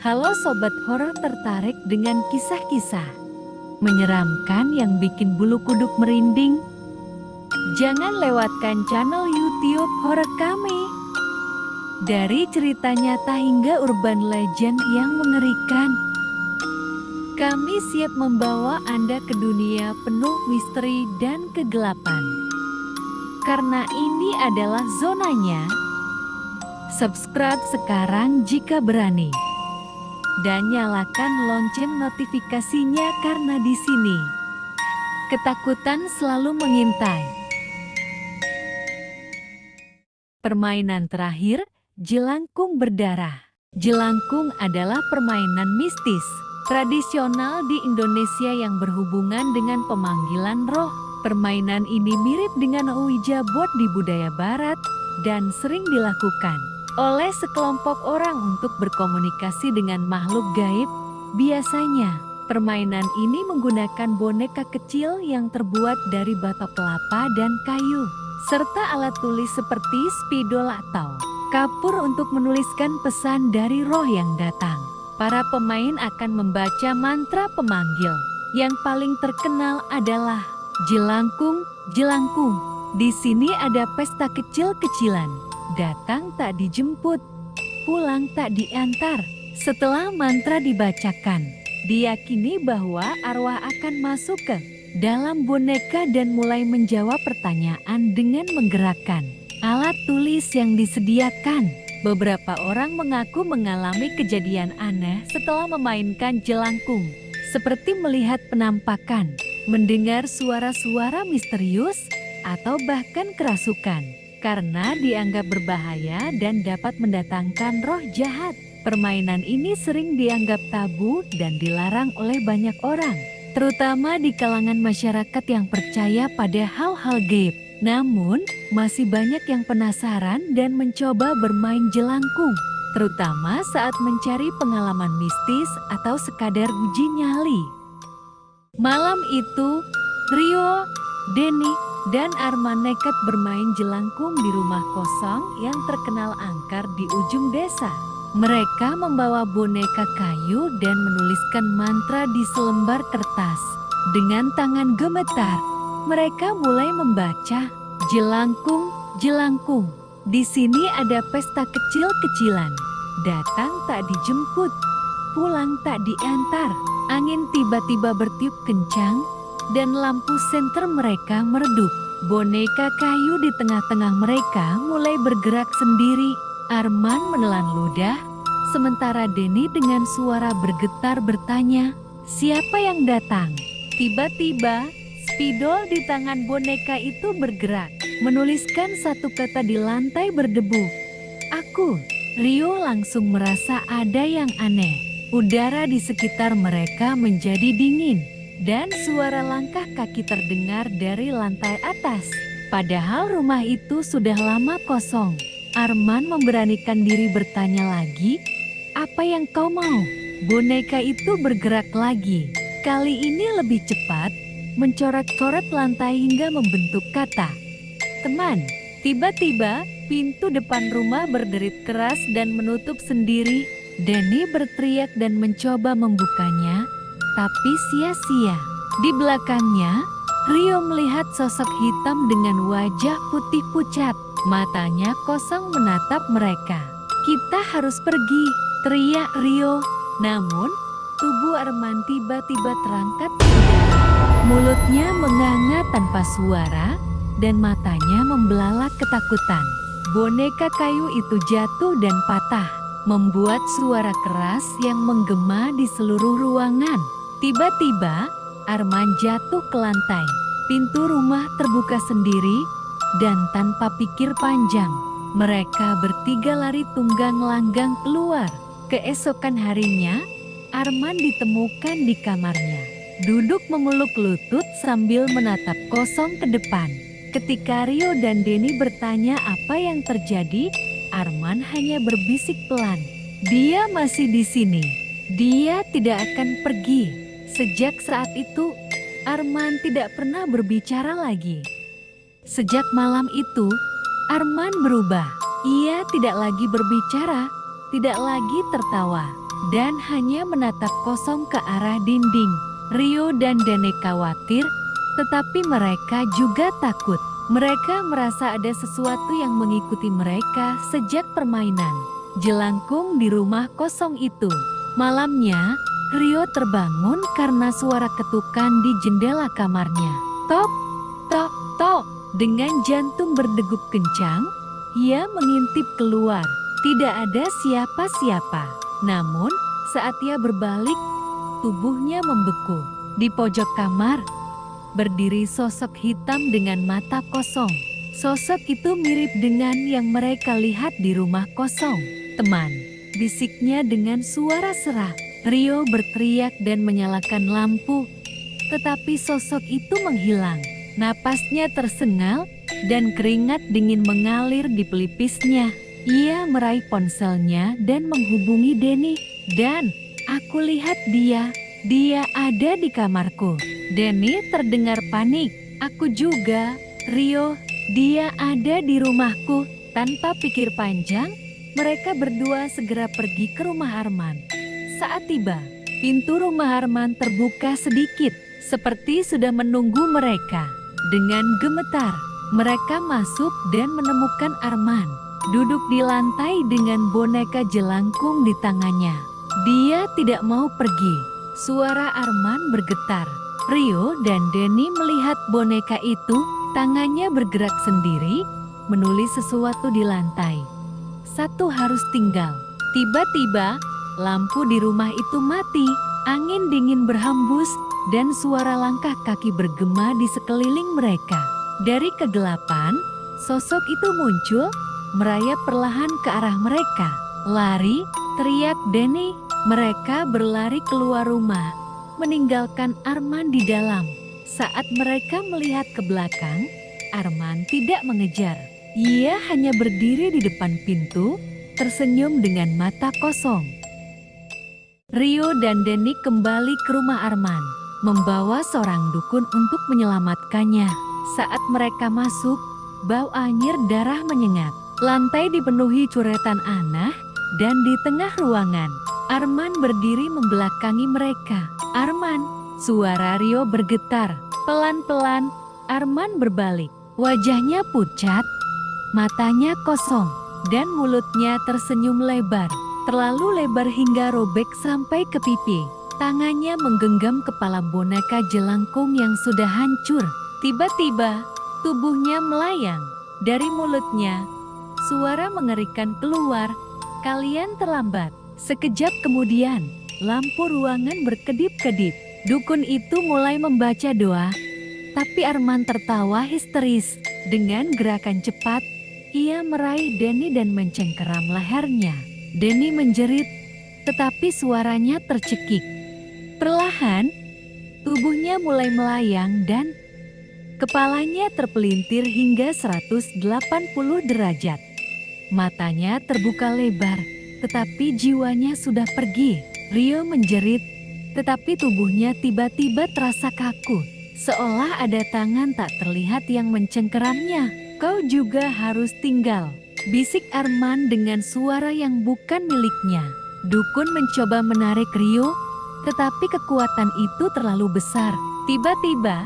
Halo sobat horor, tertarik dengan kisah-kisah menyeramkan yang bikin bulu kuduk merinding? Jangan lewatkan channel YouTube horor kami. Dari cerita nyata hingga urban legend yang mengerikan, kami siap membawa Anda ke dunia penuh misteri dan kegelapan. Karena ini adalah zonanya. Subscribe sekarang jika berani. Dan nyalakan lonceng notifikasinya karena di sini ketakutan selalu mengintai. Permainan terakhir, jelangkung berdarah. Jelangkung adalah permainan mistis tradisional di Indonesia yang berhubungan dengan pemanggilan roh. Permainan ini mirip dengan Ouija board di budaya barat dan sering dilakukan oleh sekelompok orang untuk berkomunikasi dengan makhluk gaib. Biasanya, permainan ini menggunakan boneka kecil yang terbuat dari batok kelapa dan kayu, serta alat tulis seperti spidol atau kapur untuk menuliskan pesan dari roh yang datang. Para pemain akan membaca mantra pemanggil. Yang paling terkenal adalah jelangkung, jelangkung. Di sini ada pesta kecil-kecilan. Datang tak dijemput, pulang tak diantar. Setelah mantra dibacakan, diyakini bahwa arwah akan masuk ke dalam boneka dan mulai menjawab pertanyaan dengan menggerakkan alat tulis yang disediakan. Beberapa orang mengaku mengalami kejadian aneh setelah memainkan jelangkung, seperti melihat penampakan, mendengar suara-suara misterius, atau bahkan kerasukan, karena dianggap berbahaya dan dapat mendatangkan roh jahat. Permainan ini sering dianggap tabu dan dilarang oleh banyak orang, terutama di kalangan masyarakat yang percaya pada hal-hal gaib. Namun, masih banyak yang penasaran dan mencoba bermain jelangkung, terutama saat mencari pengalaman mistis atau sekadar uji nyali. Malam itu, Rio, Denny, dan Arman nekat bermain jelangkung di rumah kosong yang terkenal angker di ujung desa. Mereka membawa boneka kayu dan menuliskan mantra di selembar kertas. Dengan tangan gemetar, mereka mulai membaca, jelangkung, jelangkung. Di sini ada pesta kecil-kecilan. Datang tak dijemput, pulang tak diantar. Angin tiba-tiba bertiup kencang, dan lampu senter mereka meredup. Boneka kayu di tengah-tengah mereka mulai bergerak sendiri. Arman menelan ludah, sementara Denny dengan suara bergetar bertanya, "Siapa yang datang?" Tiba-tiba, spidol di tangan boneka itu bergerak, menuliskan satu kata di lantai berdebu. "Aku." Rio langsung merasa ada yang aneh. Udara di sekitar mereka menjadi dingin, dan suara langkah kaki terdengar dari lantai atas. Padahal rumah itu sudah lama kosong. Arman memberanikan diri bertanya lagi, "Apa yang kau mau?" Boneka itu bergerak lagi. Kali ini lebih cepat, mencoret-coret lantai hingga membentuk kata, "Teman." Tiba-tiba, pintu depan rumah berderit keras dan menutup sendiri. Denny berteriak dan mencoba membukanya, tapi sia-sia. Di belakangnya, Rio melihat sosok hitam dengan wajah putih pucat. Matanya kosong menatap mereka. "Kita harus pergi," teriak Rio. Namun, tubuh Arman tiba-tiba terangkat. Mulutnya menganga tanpa suara, dan matanya membelalak ketakutan. Boneka kayu itu jatuh dan patah, membuat suara keras yang menggema di seluruh ruangan. Tiba-tiba, Arman jatuh ke lantai. Pintu rumah terbuka sendiri, dan tanpa pikir panjang, mereka bertiga lari tunggang langgang keluar. Keesokan harinya, Arman ditemukan di kamarnya, duduk memeluk lutut sambil menatap kosong ke depan. Ketika Rio dan Denny bertanya apa yang terjadi, Arman hanya berbisik pelan, "Dia masih di sini. Dia tidak akan pergi." Sejak saat itu, Arman tidak pernah berbicara lagi. Sejak malam itu, Arman berubah. Ia tidak lagi berbicara, tidak lagi tertawa. dan hanya menatap kosong ke arah dinding. Rio dan Dene khawatir, tetapi mereka juga takut. Mereka merasa ada sesuatu yang mengikuti mereka sejak permainan jelangkung di rumah kosong itu. Malamnya, Rio terbangun karena suara ketukan di jendela kamarnya. Tok, tok, tok. Dengan jantung berdegup kencang, ia mengintip keluar. Tidak ada siapa-siapa. Namun, saat ia berbalik, tubuhnya membeku. Di pojok kamar, berdiri sosok hitam dengan mata kosong. Sosok itu mirip dengan yang mereka lihat di rumah kosong. Teman, bisiknya dengan suara serak. Rio berteriak dan menyalakan lampu, tetapi sosok itu menghilang. Napasnya tersengal dan keringat dingin mengalir di pelipisnya. Ia meraih ponselnya dan menghubungi Denny. Dan, aku lihat dia ada di kamarku. Denny terdengar panik. Aku juga, Rio, dia ada di rumahku. Tanpa pikir panjang, mereka berdua segera pergi ke rumah Arman. Saat tiba, pintu rumah Arman terbuka sedikit, seperti sudah menunggu mereka. Dengan gemetar, mereka masuk dan menemukan Arman duduk di lantai dengan boneka jelangkung di tangannya. Dia tidak mau pergi. Suara Arman bergetar. Rio dan Denny melihat boneka itu, tangannya bergerak sendiri, menulis sesuatu di lantai. Satu harus tinggal. Tiba-tiba, lampu di rumah itu mati, angin dingin berhembus, dan suara langkah kaki bergema di sekeliling mereka. Dari kegelapan, sosok itu muncul, merayap perlahan ke arah mereka. Lari, teriak Denny. Mereka berlari keluar rumah, meninggalkan Arman di dalam. Saat mereka melihat ke belakang, Arman tidak mengejar. Ia hanya berdiri di depan pintu, tersenyum dengan mata kosong. Rio dan Denny kembali ke rumah Arman, membawa seorang dukun untuk menyelamatkannya. Saat mereka masuk, bau anyir darah menyengat. Lantai dipenuhi coretan aneh, dan di tengah ruangan, Arman berdiri membelakangi mereka. Arman, suara Rio bergetar. Pelan-pelan, Arman berbalik. Wajahnya pucat, matanya kosong, dan mulutnya tersenyum lebar. Terlalu lebar hingga robek sampai ke pipi. Tangannya menggenggam kepala boneka jelangkung yang sudah hancur. Tiba-tiba, tubuhnya melayang. Dari mulutnya, suara mengerikan keluar. Kalian terlambat. Sekejap kemudian, lampu ruangan berkedip-kedip. Dukun itu mulai membaca doa, tapi Arman tertawa histeris. Dengan gerakan cepat, ia meraih Denny dan mencengkeram lehernya. Denny menjerit, tetapi suaranya tercekik. Perlahan, tubuhnya mulai melayang dan kepalanya terpelintir hingga 180 derajat. Matanya terbuka lebar, tetapi jiwanya sudah pergi. Rio menjerit, tetapi tubuhnya tiba-tiba terasa kaku, seolah ada tangan tak terlihat yang mencengkeramnya. Kau juga harus tinggal, bisik Arman dengan suara yang bukan miliknya. Dukun mencoba menarik Rio, tetapi kekuatan itu terlalu besar. Tiba-tiba,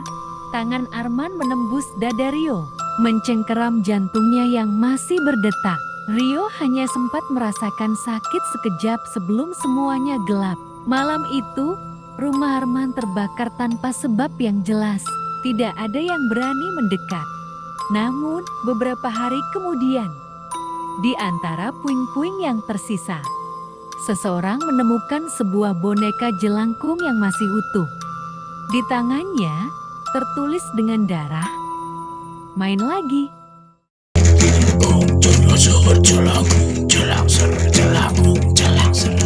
tangan Arman menembus dada Rio, mencengkeram jantungnya yang masih berdetak. Rio hanya sempat merasakan sakit sekejap sebelum semuanya gelap. Malam itu, rumah Arman terbakar tanpa sebab yang jelas. Tidak ada yang berani mendekat. Namun, beberapa hari kemudian, di antara puing-puing yang tersisa, seseorang menemukan sebuah boneka jelangkung yang masih utuh. Di tangannya, tertulis dengan darah, "Main lagi." Jelangkung, jelangkung, jelangser, jelangkung, jelangser.